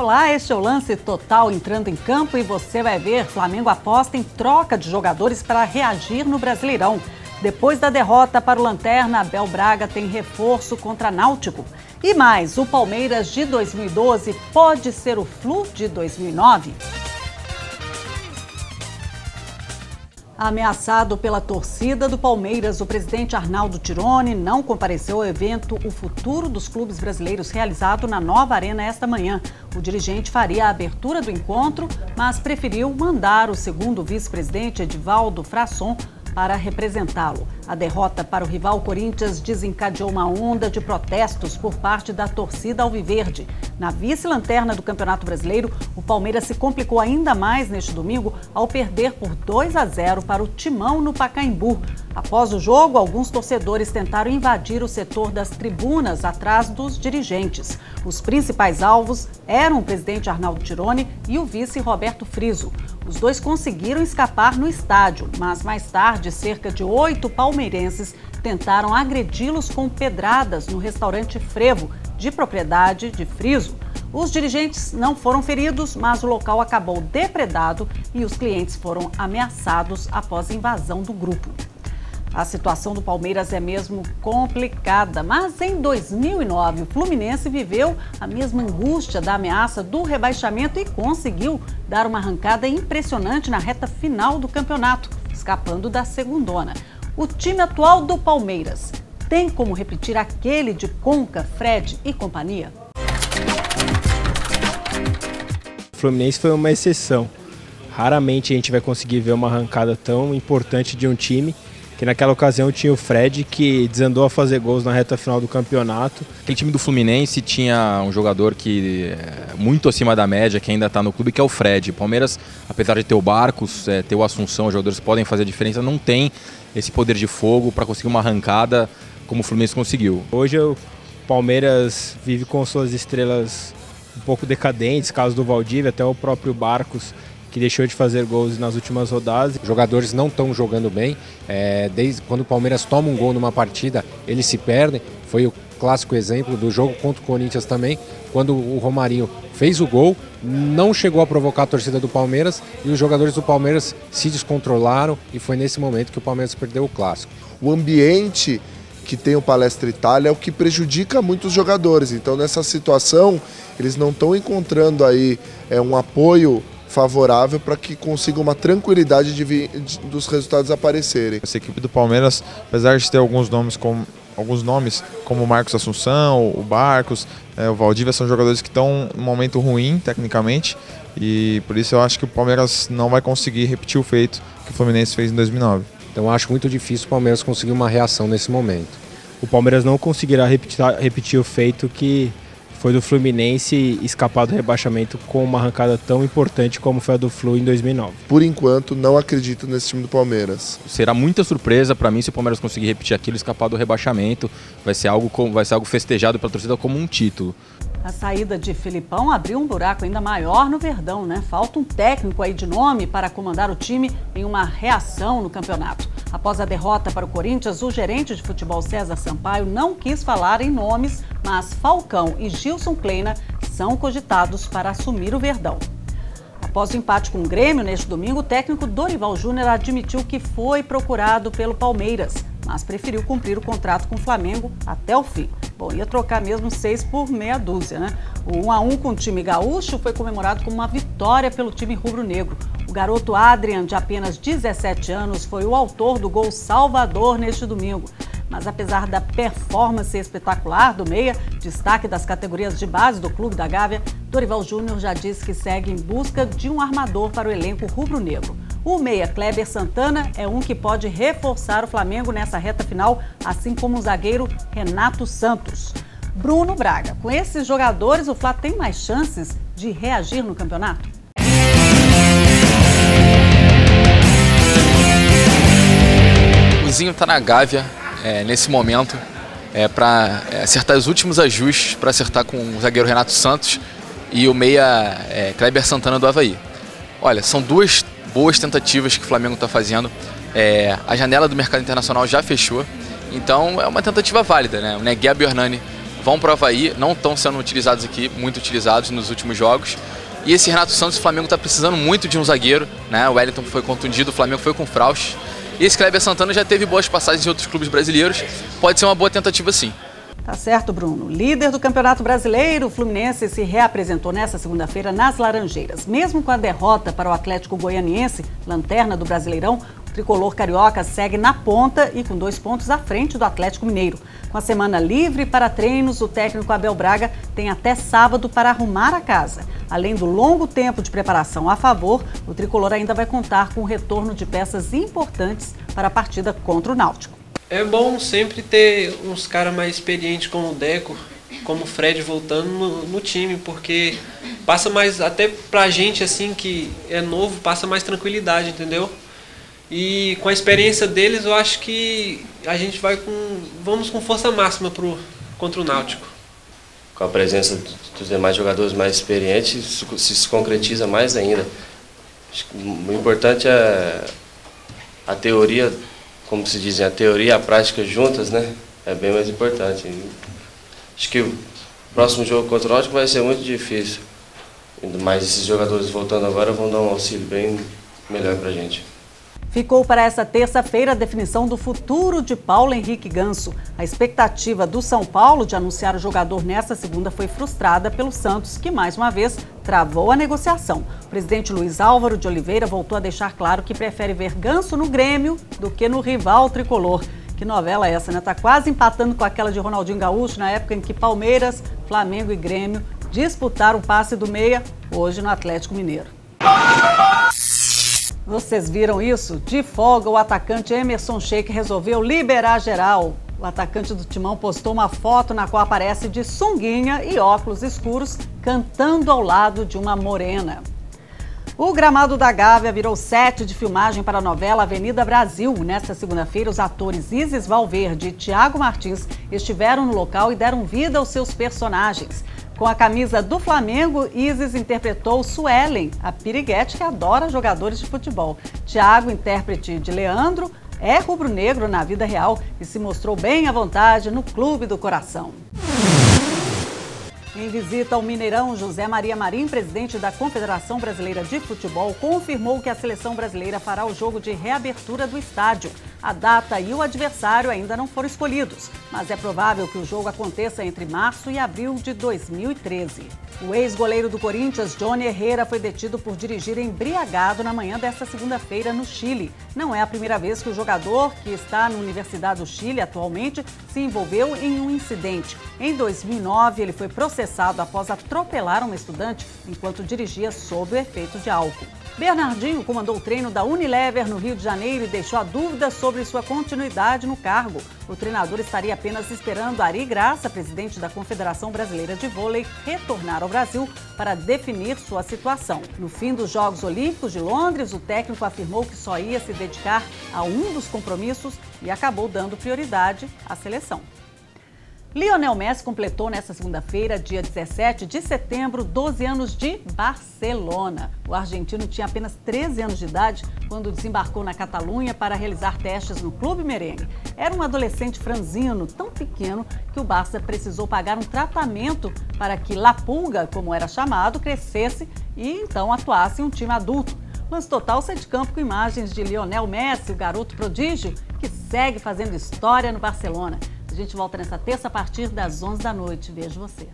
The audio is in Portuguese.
Olá, este é o Lance Total entrando em campo e você vai ver, Flamengo aposta em troca de jogadores para reagir no Brasileirão. Depois da derrota para o Lanterna, Abel Braga tem reforço contra Náutico. E mais, o Palmeiras de 2012 pode ser o Flu de 2009? Ameaçado pela torcida do Palmeiras, o presidente Arnaldo Tironi não compareceu ao evento O Futuro dos Clubes Brasileiros, realizado na Nova Arena esta manhã. O dirigente faria a abertura do encontro, mas preferiu mandar o segundo vice-presidente, Edivaldo Frasson, para representá-lo. A derrota para o rival Corinthians desencadeou uma onda de protestos por parte da torcida alviverde. Na vice-lanterna do Campeonato Brasileiro, o Palmeiras se complicou ainda mais neste domingo ao perder por 2-0 para o Timão no Pacaembu. Após o jogo, alguns torcedores tentaram invadir o setor das tribunas atrás dos dirigentes. Os principais alvos eram o presidente Arnaldo Tironi e o vice Roberto Friso. Os dois conseguiram escapar no estádio, mas mais tarde, cerca de 8 palmeirenses tentaram agredi-los com pedradas no restaurante Frevo, de propriedade de Friso. Os dirigentes não foram feridos, mas o local acabou depredado e os clientes foram ameaçados após a invasão do grupo. A situação do Palmeiras é mesmo complicada, mas em 2009 o Fluminense viveu a mesma angústia da ameaça do rebaixamento e conseguiu dar uma arrancada impressionante na reta final do campeonato, escapando da segundona. O time atual do Palmeiras tem como repetir aquele de Conca, Fred e companhia? O Fluminense foi uma exceção. Raramente a gente vai conseguir ver uma arrancada tão importante de um time. Que naquela ocasião tinha o Fred, que desandou a fazer gols na reta final do campeonato. Aquele time do Fluminense tinha um jogador que é muito acima da média, que ainda está no clube, que é o Fred. O Palmeiras, apesar de ter o Barcos, ter o Assunção, os jogadores podem fazer a diferença, não tem esse poder de fogo para conseguir uma arrancada como o Fluminense conseguiu. Hoje o Palmeiras vive com suas estrelas um pouco decadentes, caso do Valdívia, até o próprio Barcos, que deixou de fazer gols nas últimas rodadas. Os jogadores não estão jogando bem, desde quando o Palmeiras toma um gol numa partida, eles se perdem. Foi o clássico exemplo do jogo contra o Corinthians também, quando o Romarinho fez o gol, não chegou a provocar a torcida do Palmeiras e os jogadores do Palmeiras se descontrolaram e foi nesse momento que o Palmeiras perdeu o clássico. O ambiente que tem o Palestra Itália é o que prejudica muito os jogadores, então nessa situação eles não estão encontrando aí um apoio favorável para que consiga uma tranquilidade dos resultados aparecerem. Essa equipe do Palmeiras, apesar de ter alguns nomes como o Marcos Assunção, o Barcos, o Valdívia, são jogadores que estão em um momento ruim tecnicamente e por isso eu acho que o Palmeiras não vai conseguir repetir o feito que o Fluminense fez em 2009. Então eu acho muito difícil o Palmeiras conseguir uma reação nesse momento. O Palmeiras não conseguirá repetir o feito que foi do Fluminense escapar do rebaixamento com uma arrancada tão importante como foi a do Flu em 2009. Por enquanto, não acredito nesse time do Palmeiras. Será muita surpresa para mim se o Palmeiras conseguir repetir aquilo, escapar do rebaixamento. Vai ser algo festejado pela torcida como um título. A saída de Filipão abriu um buraco ainda maior no Verdão, né? Falta um técnico aí de nome para comandar o time em uma reação no campeonato. Após a derrota para o Corinthians, o gerente de futebol César Sampaio não quis falar em nomes, mas Falcão e Gilson Kleina são cogitados para assumir o Verdão. Após o empate com o Grêmio neste domingo, o técnico Dorival Júnior admitiu que foi procurado pelo Palmeiras, mas preferiu cumprir o contrato com o Flamengo até o fim. Bom, ia trocar mesmo 6 por meia dúzia, né? O 1-1 com o time gaúcho foi comemorado como uma vitória pelo time rubro-negro. O garoto Adrian, de apenas 17 anos, foi o autor do gol salvador neste domingo. Mas apesar da performance espetacular do meia, destaque das categorias de base do Clube da Gávea, Dorival Júnior já disse que segue em busca de um armador para o elenco rubro-negro. O meia Kleber Santana é um que pode reforçar o Flamengo nessa reta final, assim como o zagueiro Renato Santos. Bruno Braga, com esses jogadores, o Fla tem mais chances de reagir no campeonato? O Zinho está na Gávea nesse momento para acertar os últimos ajustes, para acertar com o zagueiro Renato Santos e o meia Kleber Santana do Avaí. Olha, são duas boas tentativas que o Flamengo está fazendo. A janela do mercado internacional já fechou, então é uma tentativa válida, né? O Negueba e o Hernani vão para o Avaí, não estão sendo utilizados aqui, muito utilizados nos últimos jogos. E esse Renato Santos, o Flamengo está precisando muito de um zagueiro, né? O Wellington foi contundido, o Flamengo foi com o Frausch. E esse Kleber Santana já teve boas passagens em outros clubes brasileiros, pode ser uma boa tentativa sim. Tá certo, Bruno. Líder do Campeonato Brasileiro, o Fluminense se reapresentou nesta segunda-feira nas Laranjeiras. Mesmo com a derrota para o Atlético Goianiense, lanterna do Brasileirão, o tricolor carioca segue na ponta e com 2 pontos à frente do Atlético Mineiro. Com a semana livre para treinos, o técnico Abel Braga tem até sábado para arrumar a casa. Além do longo tempo de preparação a favor, o tricolor ainda vai contar com o retorno de peças importantes para a partida contra o Náutico. É bom sempre ter uns caras mais experientes como o Deco, como o Fred voltando no time, porque passa mais, até pra gente assim que é novo, passa mais tranquilidade, entendeu? E com a experiência deles, eu acho que a gente vamos com força máxima contra o Náutico. Com a presença dos demais jogadores mais experientes, isso se concretiza mais ainda. Acho que o importante é a teoria, como se diz, a teoria e a prática juntas, né? É bem mais importante. Acho que o próximo jogo contra o Náutico vai ser muito difícil. Mas esses jogadores voltando agora vão dar um auxílio bem melhor pra gente. Ficou para essa terça-feira a definição do futuro de Paulo Henrique Ganso. A expectativa do São Paulo de anunciar o jogador nesta segunda foi frustrada pelo Santos, que mais uma vez travou a negociação. O presidente Luiz Álvaro de Oliveira voltou a deixar claro que prefere ver Ganso no Grêmio do que no rival tricolor. Que novela é essa, né? Tá quase empatando com aquela de Ronaldinho Gaúcho, na época em que Palmeiras, Flamengo e Grêmio disputaram o passe do meia, hoje no Atlético Mineiro. Vocês viram isso? De folga, o atacante Emerson Sheik resolveu liberar geral. O atacante do Timão postou uma foto na qual aparece de sunguinha e óculos escuros, cantando ao lado de uma morena. O gramado da Gávea virou set de filmagem para a novela Avenida Brasil. Nesta segunda-feira, os atores Isis Valverde e Thiago Martins estiveram no local e deram vida aos seus personagens. Com a camisa do Flamengo, Isis interpretou Suelen, a piriguete que adora jogadores de futebol. Thiago, intérprete de Leandro, é rubro-negro na vida real e se mostrou bem à vontade no Clube do Coração. Em visita ao Mineirão, José Maria Marim, presidente da Confederação Brasileira de Futebol, confirmou que a seleção brasileira fará o jogo de reabertura do estádio. A data e o adversário ainda não foram escolhidos, mas é provável que o jogo aconteça entre março e abril de 2013. O ex-goleiro do Corinthians, Johnny Herrera, foi detido por dirigir embriagado na manhã desta segunda-feira no Chile. Não é a primeira vez que o jogador, que está na Universidade do Chile atualmente, se envolveu em um incidente. Em 2009, ele foi processado após atropelar uma estudante enquanto dirigia sob o efeito de álcool. Bernardinho comandou o treino da Unilever no Rio de Janeiro e deixou a dúvida sobre sua continuidade no cargo. O treinador estaria apenas esperando Ari Graça, presidente da Confederação Brasileira de Vôlei, retornar ao Brasil para definir sua situação. No fim dos Jogos Olímpicos de Londres, o técnico afirmou que só ia se dedicar a um dos compromissos e acabou dando prioridade à seleção. Lionel Messi completou nesta segunda-feira, dia 17 de setembro, 12 anos de Barcelona. O argentino tinha apenas 13 anos de idade quando desembarcou na Catalunha para realizar testes no Clube Merengue. Era um adolescente franzino, tão pequeno que o Barça precisou pagar um tratamento para que La Pulga, como era chamado, crescesse e então atuasse em um time adulto. Lance Total sai de campo com imagens de Lionel Messi, o garoto prodígio, que segue fazendo história no Barcelona. A gente volta nessa terça a partir das 11 da noite. Vejo você.